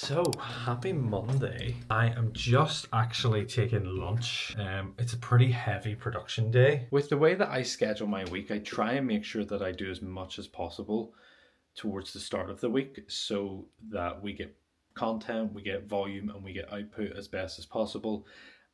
So, happy Monday. I am just actually taking lunch. It's a pretty heavy production day. With the way that I schedule my week, I try and make sure that I do as much as possible towards the start of the week so that we get content, we get volume, and we get output as best as possible.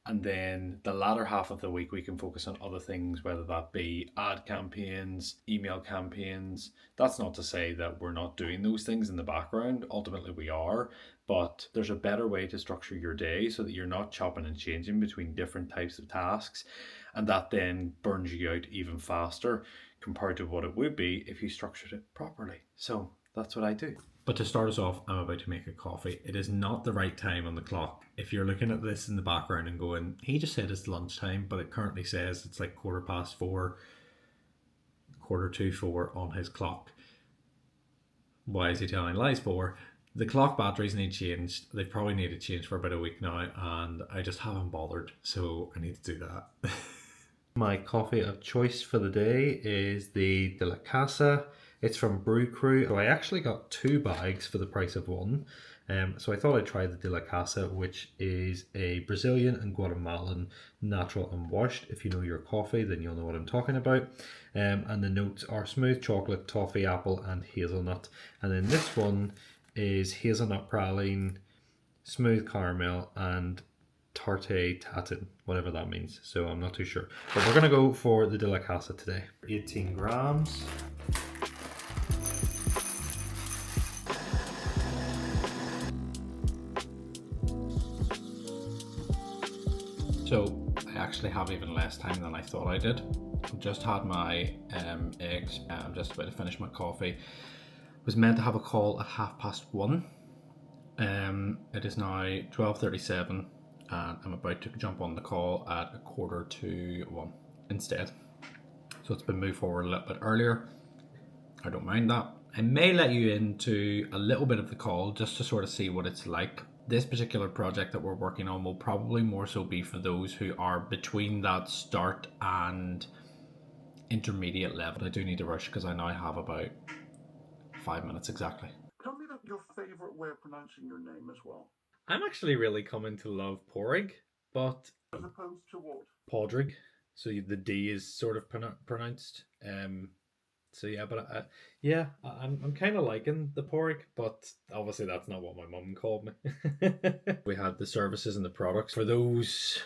And then the latter half of the week, we can focus on other things, whether that be ad campaigns, email campaigns. That's not to say that we're not doing those things in the background. Ultimately, we are. But there's a better way to structure your day so that you're not chopping and changing between different types of tasks. And that then burns you out even faster compared to what it would be if you structured it properly. So that's what I do. But to start us off, I'm about to make a coffee. It is not the right time on the clock. If you're looking at this in the background and going, he just said it's lunchtime, but it currently says it's like 4:15, 4:45 on his clock. Why is he telling lies for? The clock batteries need changed. They've probably needed changed for about a week now, and I just haven't bothered, so I need to do that. My coffee of choice for the day is the De La Casa. It's from Brew Crew. So I actually got 2 bags for the price of one. So I thought I'd try the De La Casa, which is a Brazilian and Guatemalan natural unwashed. If you know your coffee, then you'll know what I'm talking about. And the notes are smooth chocolate, toffee, apple, and hazelnut. And then this one is hazelnut praline, smooth caramel, and tarte tatin, whatever that means. So I'm not too sure. But we're going to go for the De La Casa today. 18 grams. So I actually have even less time than I thought I did. I've just had my eggs. I'm just about to finish my coffee. Was meant to have a call at 1:30. It is now 12:37 and I'm about to jump on the call at 1:45 instead. So it's been moved forward a little bit earlier. I don't mind that. I may let you into a little bit of the call just to sort of see what it's like. This particular project that we're working on will probably more so be for those who are between that start and intermediate level. I do need to rush because I now have about 5 minutes exactly. Tell me your favourite way of pronouncing your name as well. I'm actually really coming to love Pádraig, but As opposed to what? Pádraig. So the D is sort of pronounced. So yeah, but I'm kind of liking the Pádraig, but obviously that's not what my mum called me. We had the services and the products for those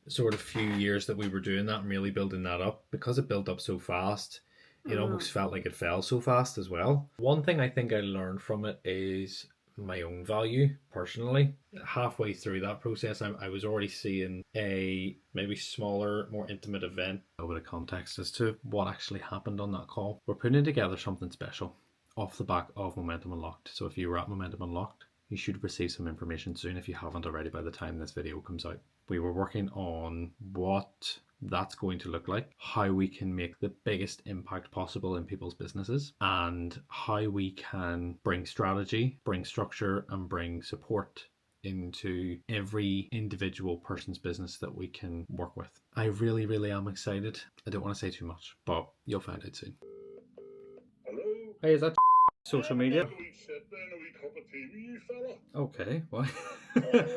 sort of few years that we were doing that and really building that up. Because it built up so fast, it almost felt like it fell so fast as well. One thing I think I learned from it is my own value personally. Halfway through that process, I was already seeing a maybe smaller, more intimate event. A bit of context as to what actually happened on that call. We're putting together something special off the back of Momentum Unlocked. So if you were at Momentum Unlocked, you should receive some information soon if you haven't already by the time this video comes out. We were working on what that's going to look like, how we can make the biggest impact possible in people's businesses, and how we can bring strategy, bring structure, and bring support into every individual person's business that we can work with. I really, really am excited. I don't want to say too much, but you'll find out soon. Hello? Hey, is that social media? A wee sit down, a wee cup of tea with you, fella. Okay, what?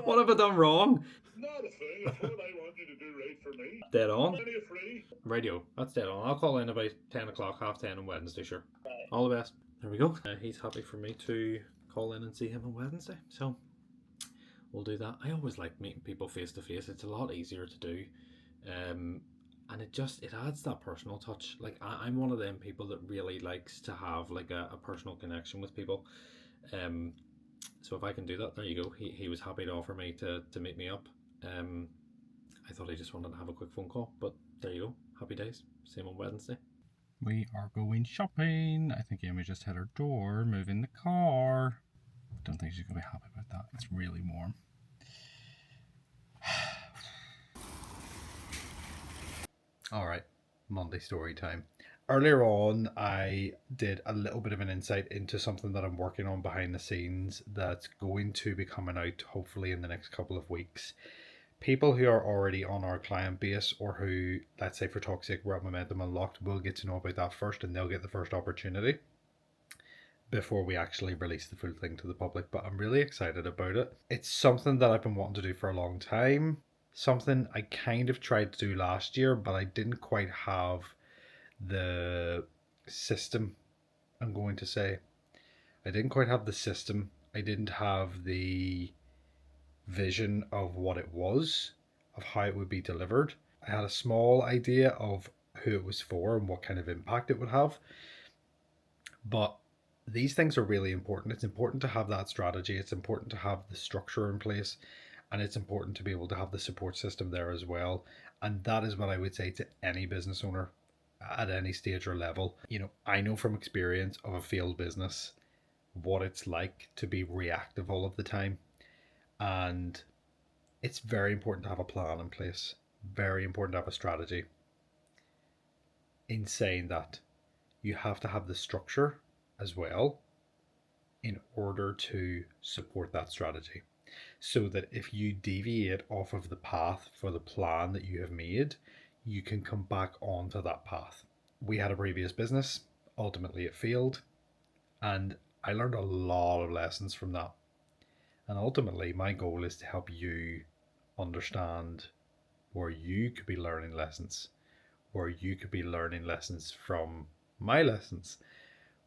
What have I done wrong? Not a thing. It's what I want you to do right for me. Dead on. When are you free? Radio, that's dead on. I'll call in about 10 o'clock, 10:30 on Wednesday, sure. All the best. There we go. He's happy for me to call in and see him on Wednesday, so we'll do that. I always like meeting people face to face. It's a lot easier to do. And it adds that personal touch. Like I'm one of them people that really likes to have like a personal connection with people. So if I can do that, there you go. He was happy to offer me to meet me up. I thought he just wanted to have a quick phone call, but there you go. Happy days. Same on Wednesday. We are going shopping. I think Amy just hit her door, moving the car. Don't think she's going to be happy about that. It's really warm. All right, Monday story time. Earlier on, I did a little bit of an insight into something that I'm working on behind the scenes that's going to be coming out hopefully in the next couple of weeks. People who are already on our client base or who, let's say for talk's sake, we're at Momentum Unlocked, will get to know about that first and they'll get the first opportunity. before we actually release the full thing to the public, but I'm really excited about it. It's something that I've been wanting to do for a long time. Something I kind of tried to do last year, but I didn't quite have the system. I'm going to say I didn't quite have the system. I didn't have the vision of what it was, of how it would be delivered. I had a small idea of who it was for and what kind of impact it would have. But these things are really important. It's important to have that strategy, it's important to have the structure in place, and it's important to be able to have the support system there as well. And that is what I would say to any business owner at any stage or level. I know from experience of a failed business what it's like to be reactive all of the time. And it's very important to have a plan in place, very important to have a strategy. In saying that, you have to have the structure as well in order to support that strategy. So that if you deviate off of the path for the plan that you have made, you can come back onto that path. We had a previous business, ultimately it failed, and I learned a lot of lessons from that. And ultimately, my goal is to help you understand where you could be learning lessons, where you could be learning lessons from my lessons,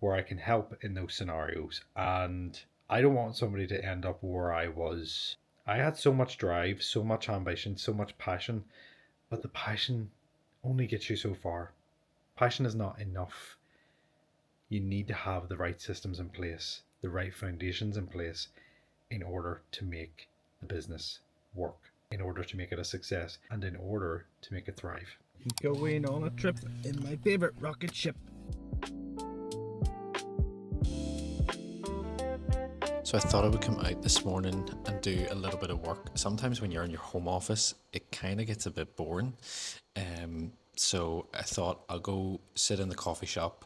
where I can help in those scenarios. And I don't want somebody to end up where I was. I had so much drive, so much ambition, so much passion, but the passion only gets you so far. Passion is not enough. You need to have the right systems in place, the right foundations in place in order to make the business work, in order to make it a success, and in order to make it thrive. Going on a trip in my favorite rocket ship. So I thought I would come out this morning and do a little bit of work. Sometimes when you're in your home office, it kind of gets a bit boring. So I thought I'll go sit in the coffee shop.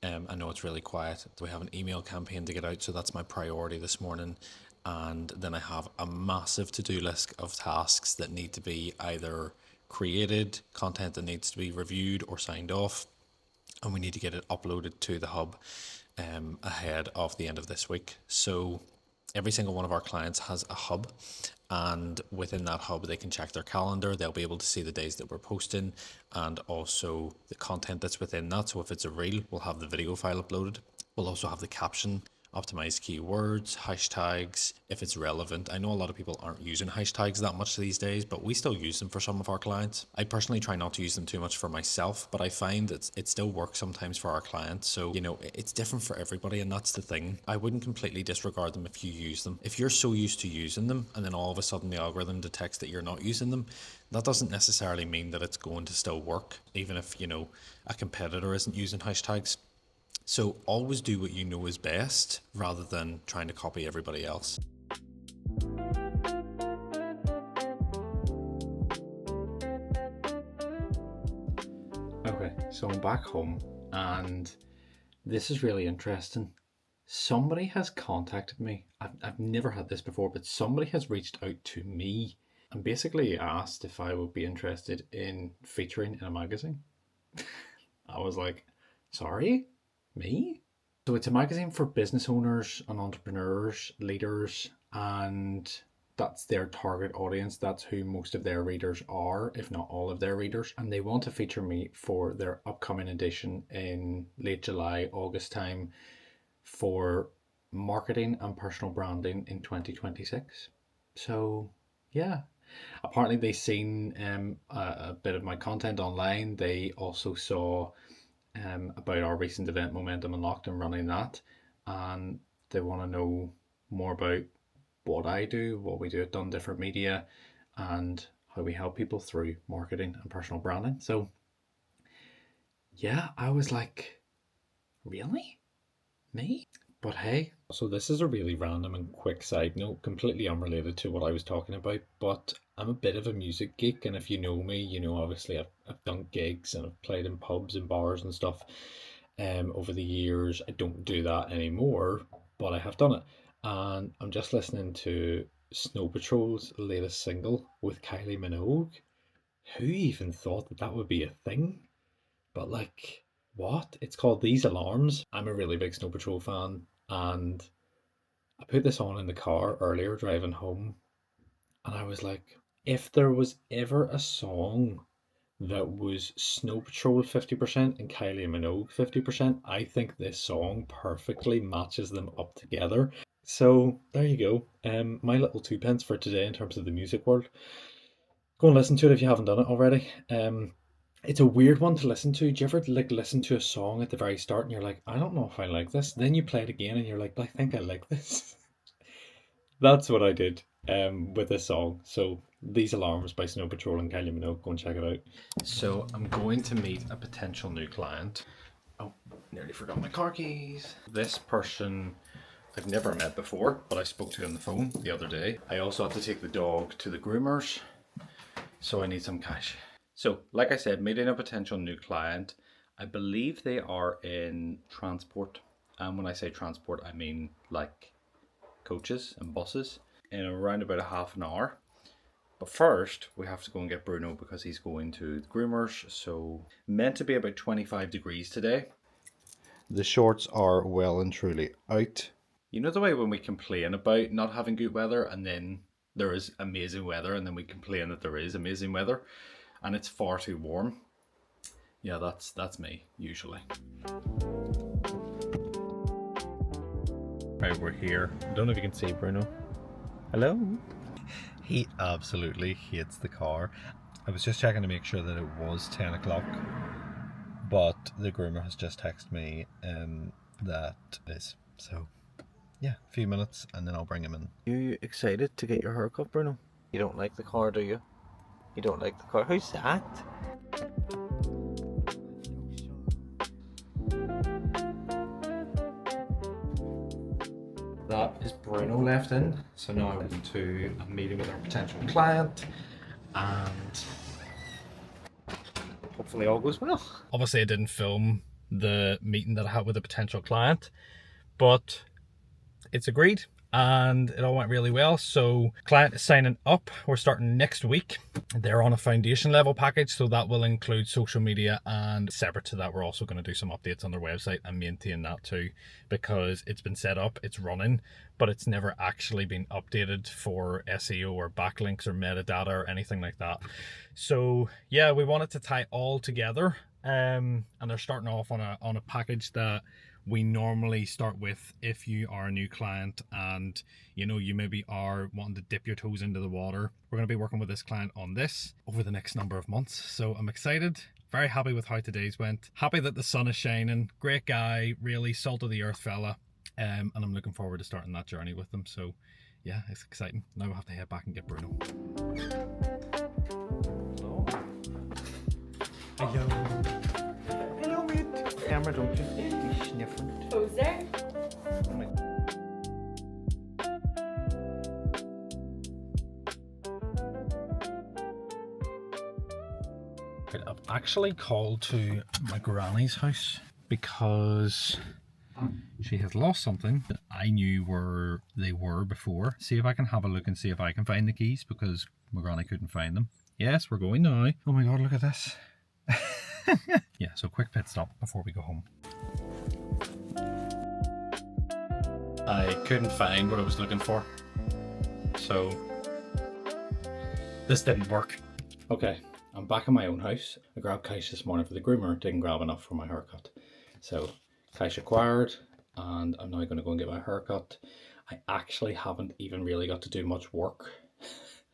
I know it's really quiet. We have an email campaign to get out, so that's my priority this morning. And then I have a massive to-do list of tasks that need to be either created, content that needs to be reviewed or signed off, and we need to get it uploaded to the hub ahead of the end of this week. So every single one of our clients has a hub, and within that hub they can check their calendar. They'll be able to see the days that we're posting and also the content that's within that. So if it's a reel, we'll have the video file uploaded. We'll also have the caption, optimize keywords, hashtags, if it's relevant. I know a lot of people aren't using hashtags that much these days, but we still use them for some of our clients. I personally try not to use them too much for myself, but I find it still works sometimes for our clients. So, it's different for everybody, and that's the thing. I wouldn't completely disregard them if you use them. If you're so used to using them and then all of a sudden the algorithm detects that you're not using them, that doesn't necessarily mean that it's going to still work, even if, a competitor isn't using hashtags. So always do what you know is best rather than trying to copy everybody else. Okay, so I'm back home, and this is really interesting. Somebody has contacted me. I've never had this before, but somebody has reached out to me and basically asked if I would be interested in featuring in a magazine. I was like, sorry? Me? So it's a magazine for business owners and entrepreneurs, leaders, and that's their target audience. That's who most of their readers are, if not all of their readers. And they want to feature me for their upcoming edition in late July, August time for marketing and personal branding in 2026. So, yeah. Apparently, they seen a bit of my content online. They also saw about our recent event Momentum Unlocked and running that, and they want to know more about what I do, what we do at Done Different Media, and how we help people through marketing and personal branding. So yeah, I was like, really? Me? But hey, so this is a really random and quick side note, completely unrelated to what I was talking about, but I'm a bit of a music geek, and if you know me, obviously I've done gigs and I've played in pubs and bars and stuff over the years. I don't do that anymore, but I have done it. And I'm just listening to Snow Patrol's latest single with Kylie Minogue. Who even thought that that would be a thing? But like, what? It's called These Alarms. I'm a really big Snow Patrol fan. And I put this on in the car earlier driving home, and I was like, if there was ever a song that was Snow Patrol 50% and Kylie Minogue 50%, I think this song perfectly matches them up together. So there you go. My little two pence for today in terms of the music world. Go and listen to it if you haven't done it already. It's a weird one to listen to. Do you ever like listen to a song at the very start and you're like, I don't know if I like this. Then you play it again and you're like, I think I like this. That's what I did with this song. So These Alarms by Snow Patrol and Kylie Minogue. Go and check it out. So I'm going to meet a potential new client. Oh, nearly forgot my car keys. This person I've never met before, but I spoke to on the phone the other day. I also had to take the dog to the groomers, so I need some cash. So, like I said, meeting a potential new client. I believe they are in transport. And when I say transport, I mean like coaches and buses in around about a half an hour. But first, we have to go and get Bruno because he's going to the groomers. So, meant to be about 25 degrees today. The shorts are well and truly out. You know the way when we complain about not having good weather and then there is amazing weather and then we complain that there is amazing weather and it's far too warm? Yeah, that's me, usually. Right, we're here. I don't know if you can see Bruno. Hello? He absolutely hates the car. I was just checking to make sure that it was 10 o'clock, but the groomer has just texted me that it is. So, yeah, a few minutes and then I'll bring him in. You excited to get your haircut, Bruno? You don't like the car, do you? You don't like the car? Who's that? That is Bruno left in. So now I'm going to a meeting with our potential client and hopefully all goes well. Obviously I didn't film the meeting that I had with a potential client, but it's agreed and it all went really well. So client is signing up. We're starting next week. They're on a foundation level package, so that will include social media, and separate to that we're also going to do some updates on their website and maintain that too, because it's been set up, it's running, but it's never actually been updated for SEO or backlinks or metadata or anything like that. So yeah, we wanted to tie all together, and they're starting off on a package that we normally start with if you are a new client and you know you maybe are wanting to dip your toes into the water. We're going to be working with this client on this over the next number of months, so I'm excited. Very happy with how today's went. Happy that the sun is shining. Great guy, really salt of the earth fella, and I'm looking forward to starting that journey with them. So yeah, it's exciting. Now we'll have to head back and get Bruno. Hello. Hello, mate. Camera, don't you? You sniffing. Poser. Oh my. I've actually called to my granny's house because she has lost something that I knew where they were before. See if I can have a look and see if I can find the keys, because my granny couldn't find them. Yes, we're going now. Oh my god, look at this. Yeah, so quick pit stop before we go home. I couldn't find what I was looking for, so this didn't work. Okay, I'm back in my own house. I grabbed cash this morning for the groomer, didn't grab enough for my haircut. So cash acquired, and I'm now going to go and get my haircut. I actually haven't even really got to do much work.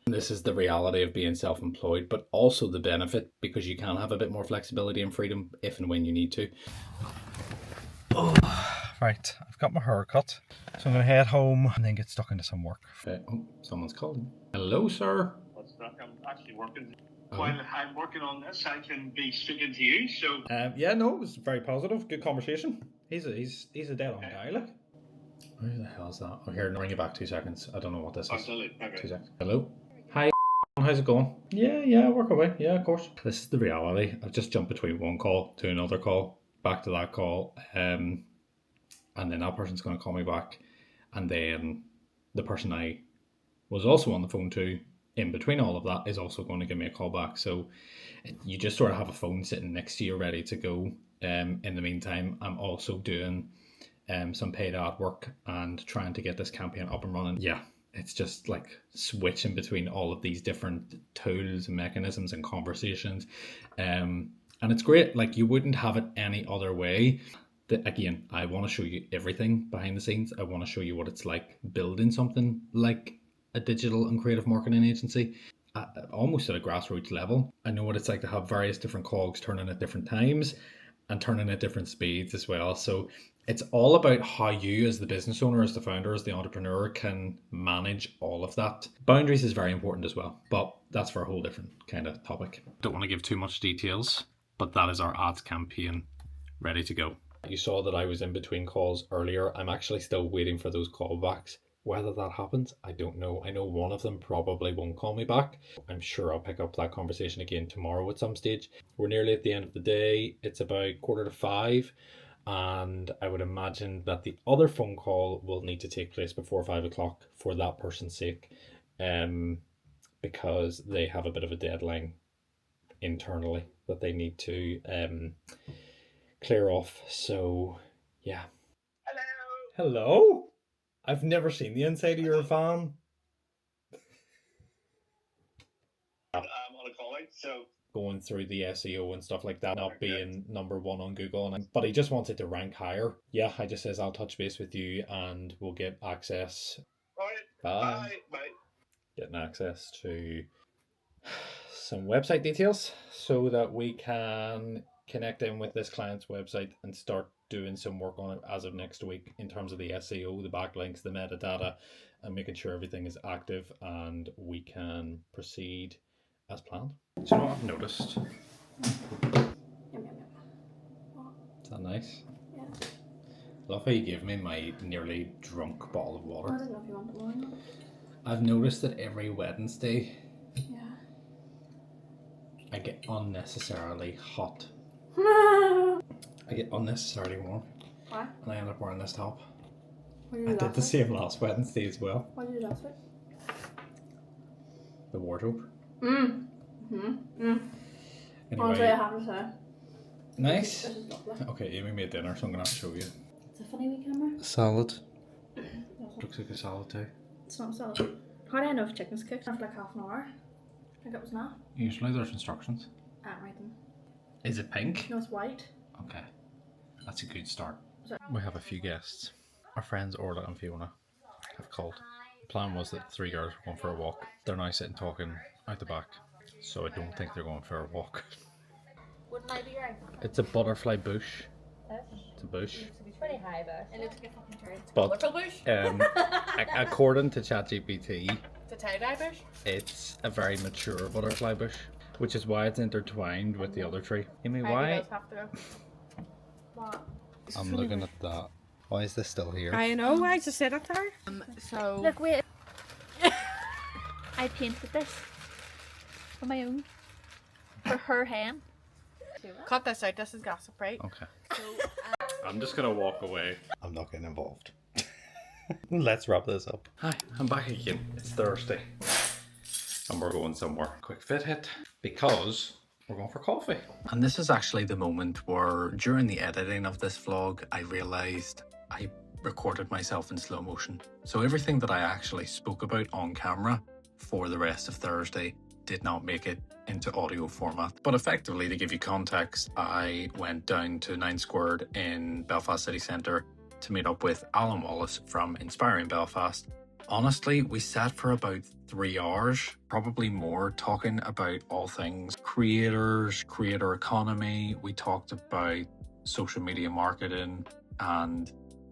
This is the reality of being self-employed, but also the benefit, because you can have a bit more flexibility and freedom if and when you need to. Oh, right, I've got my haircut, so I'm going to head home and then get stuck into some work. Oh, someone's calling. Hello, sir. What's that? I'm actually working. Oh. While I'm working on this, I can be speaking to you. So Yeah, no, it was very positive. Good conversation. He's a dead on guy, like. Where the hell is that? Oh, here, I'll ring you back 2 seconds. I don't know what this is. 2 seconds. Hello? Hi, how's it going? Yeah, work away. Yeah, of course. This is the reality. I've just jumped between one call to another call, back to that call, and then that person's going to call me back, and then the person I was also on the phone to in between all of that is also going to give me a call back. So you just sort of have a phone sitting next to you ready to go. In the meantime, I'm also doing some paid ad work and trying to get this campaign up and running. Yeah, it's just like switching between all of these different tools and mechanisms and conversations. And it's great. Like, you wouldn't have it any other way. Again, I want to show you everything behind the scenes. I want to show you what it's like building something like a digital and creative marketing agency, almost at a grassroots level. I know what it's like to have various different cogs turning at different times and turning at different speeds as well. So it's all about how you, as the business owner, as the founder, as the entrepreneur, can manage all of that. Boundaries is very important as well, but that's for a whole different kind of topic. Don't want to give too much details, but that is our ads campaign ready to go. You saw that I was in between calls earlier. I'm actually still waiting for those callbacks. Whether that happens, I don't know. I know one of them probably won't call me back. I'm sure I'll pick up that conversation again tomorrow at some stage. We're nearly at the end of the day. It's about 4:45, and I would imagine that the other phone call will need to take place before 5 o'clock for that person's sake, because they have a bit of a deadline internally that they need to clear off. So yeah. Hello. I've never seen the inside of your van. On a calling, so Going through the SEO and stuff like that, not being number one on Google, but he just wanted to rank higher. Yeah, I just says I'll touch base with you and we'll get access. all right, bye. Getting access to some website details so that we can connect in with this client's website and start doing some work on it as of next week in terms of the SEO, the backlinks, the metadata, and making sure everything is active and we can proceed as planned. Do you know what I've noticed? Is that nice? Yeah. Love how you gave me my nearly drunk bottle of I water. don't know if you want more or not. I've noticed that every Wednesday Yeah. I get unnecessarily hot. What I get unnecessarily warm. Why? And I end up wearing this top. What did you I do did last the week? same last Wednesday as well. What did you do last week? The wardrobe. Honestly, Anyway, I have to say. nice. This is lovely. Okay, Amy made dinner, so I'm gonna have to show you. It's a funny wee camera. Salad. Looks like a salad too. It's not salad. How do I know if chicken's cooked? After like half an hour. I think it was not. Usually there's instructions. I didn't write them. Is it pink? No, it's white. Okay, that's a good start. Sorry. We have a few guests. Our friends Orla and Fiona have called. The plan was that the three girls were going for a walk. They're now sitting talking out the back, so I don't think they're going for a walk. Wouldn't I be right? It's a butterfly bush. It's a bush. It's pretty high, but it looks like a fucking turret. But bush? according to ChatGPT, It's a tie-dye bush? it's a very mature butterfly bush, which is why it's intertwined with the other tree. Amy, Ivy why? does have to go. What? I'm looking at that. Why is this still here? I know, I just said that to her. So... Look, wait. I painted this on my own for her hen. Cut this out, this is gossip, right? Okay. I'm just gonna walk away. I'm not getting involved. Let's wrap this up. Hi, I'm back again. It's Thursday. And we're going somewhere. Quick fit hit. Because we're going for coffee. And this is actually the moment where, during the editing of this vlog, I realised I recorded myself in slow motion. So everything that I actually spoke about on camera for the rest of Thursday did not make it into audio format. But effectively, to give you context, I went down to 9 Squared in Belfast City Centre to meet up with Alan Wallace from Inspiring Belfast. Honestly, we sat for about 3 hours, probably more, talking about all things creators, creator economy. We talked about social media marketing and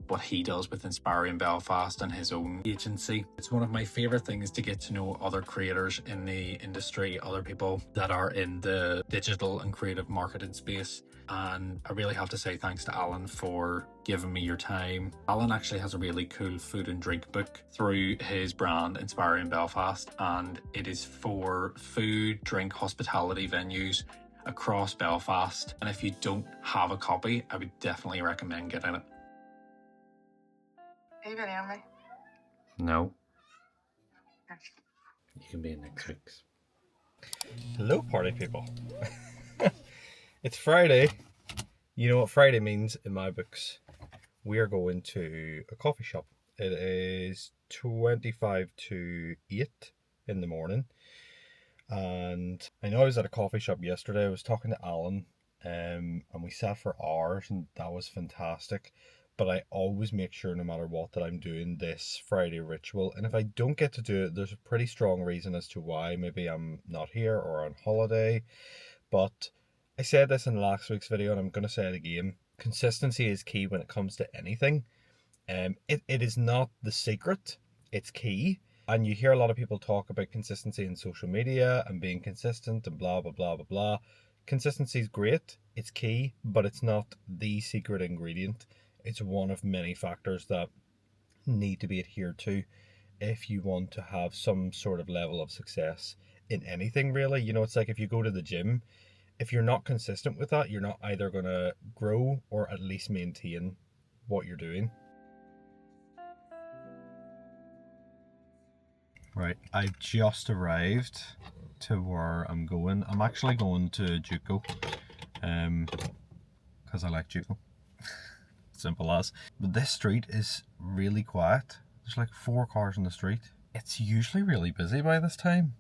what he does with Inspiring Belfast and his own agency. It's one of my favourite things to get to know other creators in the industry, other people that are in the digital and creative marketing space. And I really have to say thanks to Alan for giving me your time. Alan actually has a really cool food and drink book through his brand Inspiring Belfast, and it is for food, drink, hospitality venues across Belfast. And if you don't have a copy, I would definitely recommend getting it. Are you videoing me? No. You can be in next week's. Hello, party people. It's Friday. You know what Friday means in my books. we are going to a coffee shop. It is 25 to 8 in the morning. And I know I was at a coffee shop yesterday. I was talking to Alan, and we sat for hours, and that was fantastic. But I always make sure, no matter what, that I'm doing this Friday ritual. And if I don't get to do it, there's a pretty strong reason as to why. Maybe I'm not here or on holiday. But I said this in last week's video, and I'm going to say it again. Consistency is key when it comes to anything. It is not the secret, it's key. And you hear a lot of people talk about consistency in social media and being consistent and blah, blah, blah, blah, blah. Consistency is great, it's key, but it's not the secret ingredient. It's one of many factors that need to be adhered to if you want to have some sort of level of success in anything, really. You know, it's like if you go to the gym, if you're not consistent with that, you're not either going to grow or at least maintain what you're doing. Right, I've just arrived to where I'm going. I'm actually going to Juco, because I like Juco. Simple as. But this street is really quiet. There's like 4 cars in the street. It's usually really busy by this time.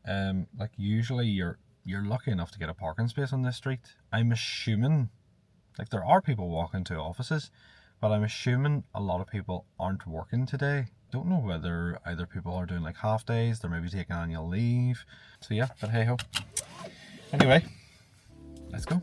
Like usually you're lucky enough to get a parking space on this street. I'm assuming, like, there are people walking to offices, but I'm assuming a lot of people aren't working today. Don't know whether either people are doing like half days, they're maybe taking annual leave. So yeah, but hey ho. Anyway, let's go.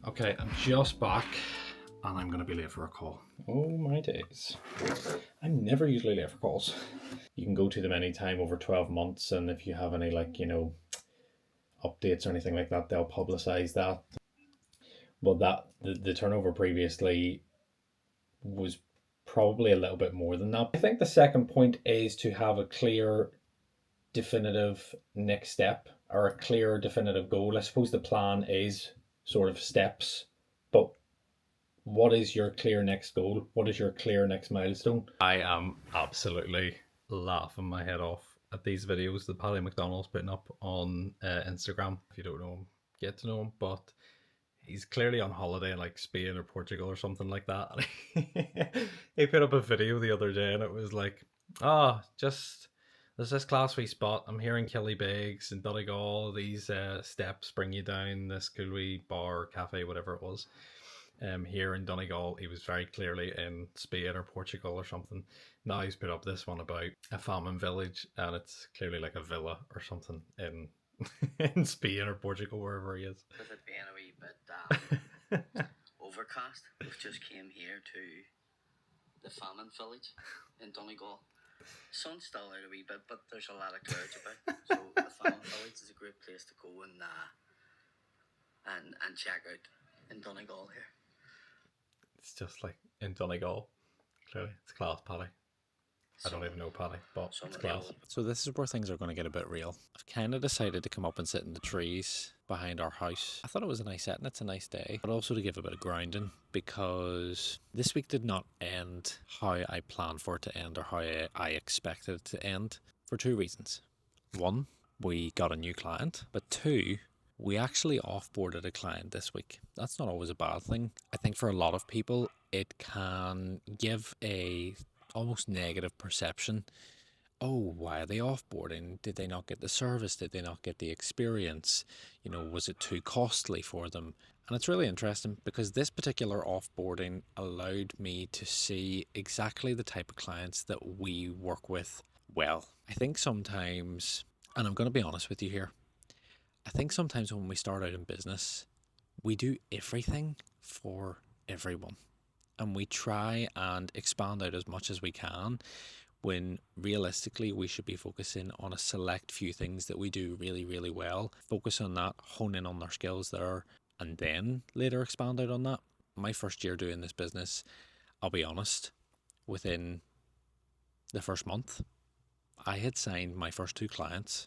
Okay, I'm just back and I'm going to be late for a call. Oh my days. I'm never usually late for calls. You can go to them anytime over 12 months, and if you have any, like, you know, updates or anything like that, they'll publicize that. But that the turnover previously was probably a little bit more than that. I think the second point is to have a clear, definitive next step, or a clear, definitive goal. I suppose the plan is sort of steps, but what is your clear next goal? What is your clear next milestone? I am absolutely laughing my head off at these videos that Paddy McDonald's putting up on Instagram. If you don't know him, get to know him, but he's clearly on holiday in like Spain or Portugal or something like that. He put up a video the other day and it was like, just there's this class wee spot. I'm here in Killybegs in Donegal. These steps bring you down this cool wee bar, cafe, whatever it was. Here in Donegal, he was very clearly in Spain or Portugal or something. Now he's put up this one about a famine village, and it's clearly like a villa or something in in Spain or Portugal, wherever he is. With it being a wee bit overcast, we've just came here to the famine village in Donegal. Sun's still out a wee bit, but there's a lot of clouds about. So the famine village is a great place to go and check out in Donegal here. It's just like in Donegal. Clearly, it's class, Paddy. I don't even know Paddy, but it's class. So this is where things are going to get a bit real. I've kind of decided to come up and sit in the trees behind our house. I thought it was a nice setting, it's a nice day, but also to give a bit of grounding, because this week did not end how I planned for it to end or how I expected it to end, for 2 reasons. 1, we got a new client, but 2, we actually offboarded a client this week. That's not always a bad thing. I think for a lot of people, it can give a almost negative perception. Oh, why are they offboarding? Did they not get the service? Did they not get the experience? You know, was it too costly for them? And it's really interesting because this particular offboarding allowed me to see exactly the type of clients that we work with well. I think sometimes, and I'm going to be honest with you here, I think sometimes when we start out in business, we do everything for everyone. And we try and expand out as much as we can, when realistically we should be focusing on a select few things that we do really, really well. Focus on that, hone in on our skills there, and then later expand out on that. My first year doing this business, I'll be honest, within the first month, I had signed my first 2 clients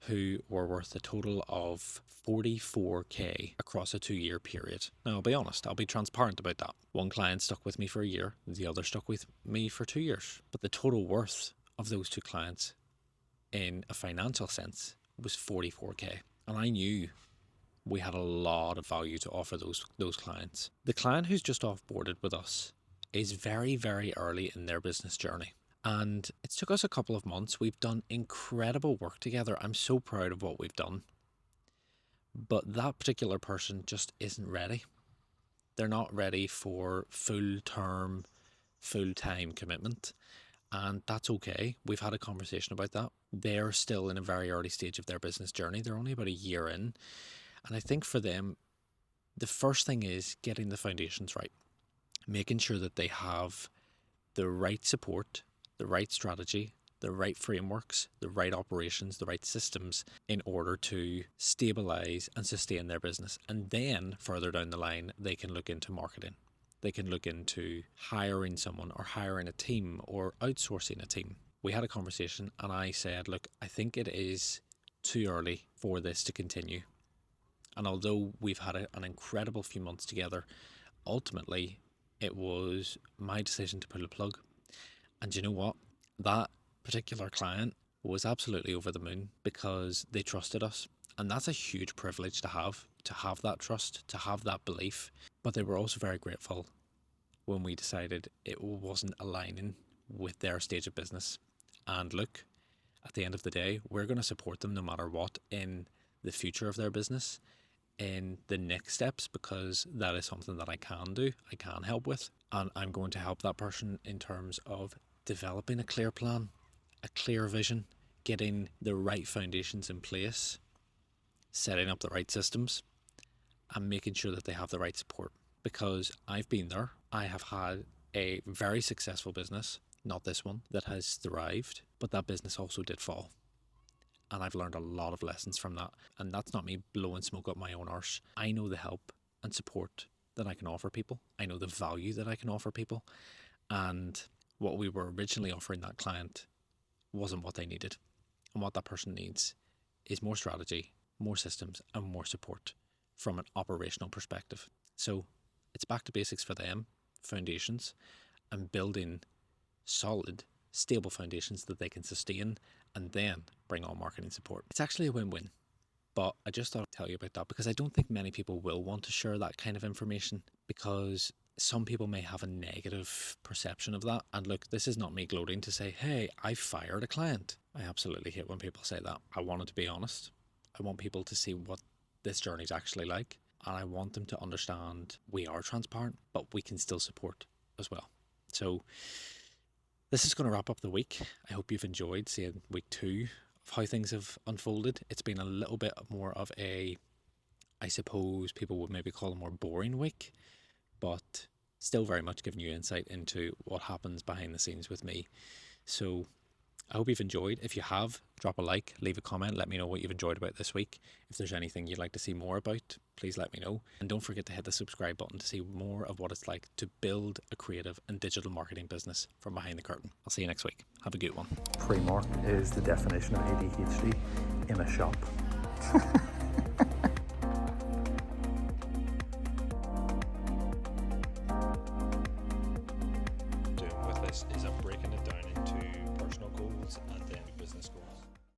who were worth a total of 44k across a 2-year period. Now, I'll be honest, I'll be transparent about that. One client stuck with me for a year, the other stuck with me for 2 years. But the total worth of those two clients in a financial sense was 44k. And I knew we had a lot of value to offer those clients. The client who's just offboarded with us is very, very early in their business journey. And it took us a couple of months. We've done incredible work together. I'm so proud of what we've done. But that particular person just isn't ready. They're not ready for full-term, full-time commitment. And that's okay. We've had a conversation about that. They're still in a very early stage of their business journey. They're only about a year in. And I think for them, the first thing is getting the foundations right. Making sure that they have the right support, the right strategy, the right frameworks, the right operations, the right systems in order to stabilize and sustain their business. And then further down the line, they can look into marketing. They can look into hiring someone or hiring a team or outsourcing a team. We had a conversation and I said, look, I think it is too early for this to continue. And although we've had an incredible few months together, ultimately it was my decision to pull the plug. And you know what? That particular client was absolutely over the moon because they trusted us. And that's a huge privilege to have that trust, to have that belief. But they were also very grateful when we decided it wasn't aligning with their stage of business. And look, at the end of the day, we're going to support them no matter what in the future of their business, in the next steps, because that is something that I can do, I can help with. And I'm going to help that person in terms of developing a clear plan, a clear vision, getting the right foundations in place, setting up the right systems, and making sure that they have the right support. Because I've been there. I have had a very successful business, not this one, that has thrived, but that business also did fall. And I've learned a lot of lessons from that. And that's not me blowing smoke up my own arse. I know the help and support that I can offer people. I know the value that I can offer people. And what we were originally offering that client wasn't what they needed. And what that person needs is more strategy, more systems, and more support from an operational perspective. So it's back to basics for them, foundations, and building solid, stable foundations that they can sustain and then bring on marketing support. It's actually a win-win. But I just thought I'd tell you about that because I don't think many people will want to share that kind of information because some people may have a negative perception of that. And look, this is not me gloating to say, hey, I fired a client. I absolutely hate when people say that. I want it to be honest. I want people to see what this journey is actually like. And I want them to understand we are transparent, but we can still support as well. So this is going to wrap up the week. I hope you've enjoyed seeing week 2 of how things have unfolded. It's been a little bit more of a, I suppose people would maybe call a more boring week, but still very much giving you insight into what happens behind the scenes with me. So I hope you've enjoyed. If you have, drop a like, leave a comment, let me know what you've enjoyed about this week. If there's anything you'd like to see more about, please let me know. And don't forget to hit the subscribe button to see more of what it's like to build a creative and digital marketing business from behind the curtain. I'll see you next week. Have a good one. Pre-mark is the definition of ADHD in a shop.